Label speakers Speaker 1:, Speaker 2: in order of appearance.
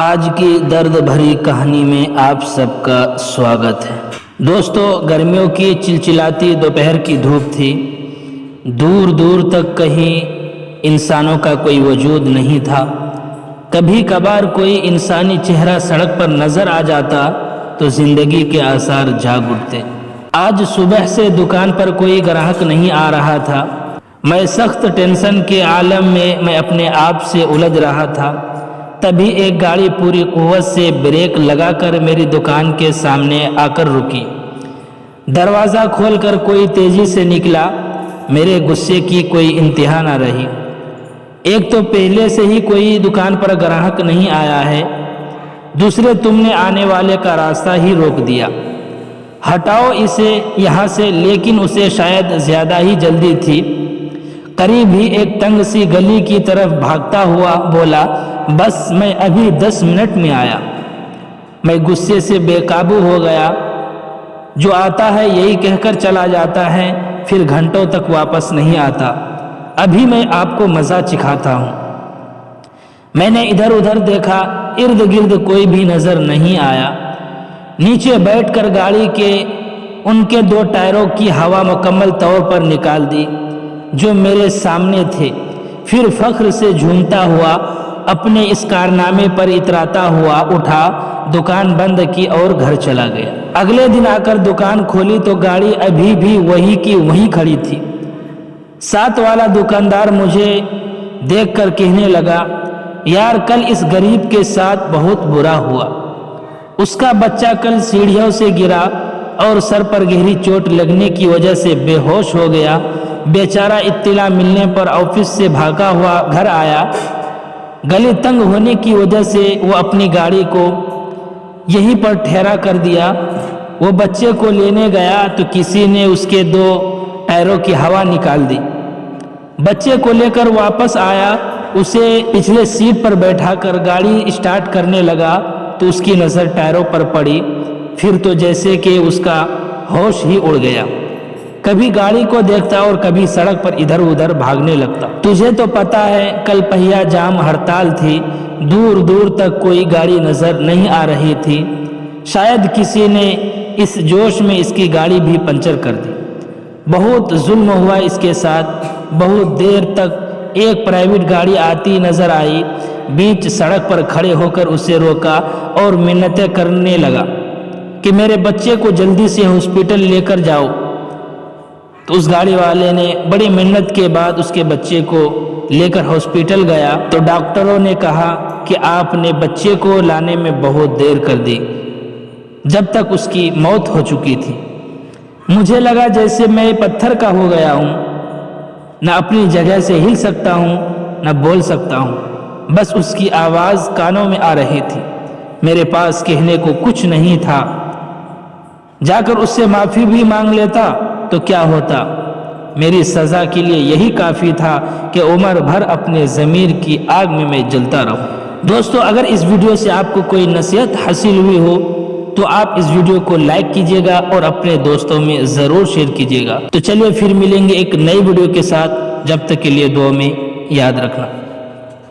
Speaker 1: آج کی درد بھری کہانی میں آپ سب کا سواگت ہے۔ دوستو، گرمیوں کی چلچلاتی دوپہر کی دھوپ تھی۔ دور دور تک کہیں انسانوں کا کوئی وجود نہیں تھا۔ کبھی کبھار کوئی انسانی چہرہ سڑک پر نظر آ جاتا تو زندگی کے آثار جاگ اٹھتے۔ آج صبح سے دکان پر کوئی گراہک نہیں آ رہا تھا۔ میں سخت ٹینشن کے عالم میں اپنے آپ سے الجھ رہا تھا۔ تبھی ایک گاڑی پوری قوت سے بریک لگا کر میری دکان کے سامنے آ کر رکی۔ دروازہ کھول کر کوئی تیزی سے نکلا۔ میرے غصے کی کوئی انتہا نہ رہی۔ ایک تو پہلے سے ہی کوئی دکان پر گراہک نہیں آیا ہے، دوسرے تم نے آنے والے کا راستہ ہی روک دیا۔ ہٹاؤ اسے یہاں سے، لیکن اسے شاید زیادہ ہی جلدی تھی۔ قریب ہی ایک تنگ سی گلی کی طرف بھاگتا ہوا بولا، بس میں ابھی 10 منٹ میں آیا۔ میں غصے سے بے قابو ہو گیا۔ جو آتا ہے یہی کہہ کر چلا جاتا ہے، پھر گھنٹوں تک واپس نہیں آتا۔ ابھی میں آپ کو مزہ چکھاتا ہوں۔ میں نے ادھر ادھر دیکھا، ارد گرد کوئی بھی نظر نہیں آیا۔ نیچے بیٹھ کر گاڑی کے ان کے 2 ٹائروں کی ہوا مکمل طور پر نکال دی جو میرے سامنے تھے۔ پھر فخر سے جھومتا ہوا اپنے اس کارنامے پر اتراتا ہوا اٹھا، دکان بند کی اور گھر چلا گیا۔ اگلے دن آ کر دکان کھولی تو گاڑی ابھی بھی وہی کی وہی کھڑی تھی۔ ساتھ والا دکاندار مجھے دیکھ کر کہنے لگا، یار کل اس غریب کے ساتھ بہت برا ہوا۔ اس کا بچہ کل سیڑھیوں سے گرا اور سر پر گہری چوٹ لگنے کی وجہ سے بے ہوش ہو گیا۔ بیچارہ اطلاع ملنے پر آفس سے بھاگا ہوا گھر آیا۔ گلی تنگ ہونے کی وجہ سے وہ اپنی گاڑی کو یہیں پر ٹھہرا کر دیا۔ وہ بچے کو لینے گیا تو کسی نے اس کے 2 ٹائروں کی ہوا نکال دی۔ بچے کو لے کر واپس آیا، اسے پچھلے سیٹ پر بیٹھا کر گاڑی اسٹارٹ کرنے لگا تو اس کی نظر ٹائروں پر پڑی۔ پھر تو جیسے کہ اس کا ہوش ہی اڑ گیا۔ کبھی گاڑی کو دیکھتا اور کبھی سڑک پر ادھر ادھر بھاگنے لگتا۔ تجھے تو پتا ہے کل پہیا جام ہڑتال تھی، دور دور تک کوئی گاڑی نظر نہیں آ رہی تھی۔ شاید کسی نے اس جوش میں اس کی گاڑی بھی پنچر کر دی۔ بہت ظلم ہوا اس کے ساتھ۔ بہت دیر تک ایک پرائیویٹ گاڑی آتی نظر آئی، بیچ سڑک پر کھڑے ہو کر اسے روکا اور منتیں کرنے لگا کہ میرے بچے کو جلدی سے ہاسپٹل لے کر جاؤ۔ تو اس گاڑی والے نے بڑی محنت کے بعد اس کے بچے کو لے کر ہاسپٹل گیا تو ڈاکٹروں نے کہا کہ آپ نے بچے کو لانے میں بہت دیر کر دی، جب تک اس کی موت ہو چکی تھی۔ مجھے لگا جیسے میں پتھر کا ہو گیا ہوں، نہ اپنی جگہ سے ہل سکتا ہوں نہ بول سکتا ہوں، بس اس کی آواز کانوں میں آ رہی تھی۔ میرے پاس کہنے کو کچھ نہیں تھا۔ جا کر اس سے معافی بھی مانگ لیتا تو کیا ہوتا؟ میری سزا کے لیے یہی کافی تھا کہ عمر بھر اپنے ضمیر کی آگ میں جلتا رہوں۔ دوستو، اگر اس ویڈیو سے آپ کو کوئی نصیحت حاصل ہوئی ہو تو آپ اس ویڈیو کو لائک کیجیے گا اور اپنے دوستوں میں ضرور شیئر کیجیے گا۔ تو چلیے پھر ملیں گے ایک نئی ویڈیو کے ساتھ، جب تک کے لیے دعا میں یاد رکھنا۔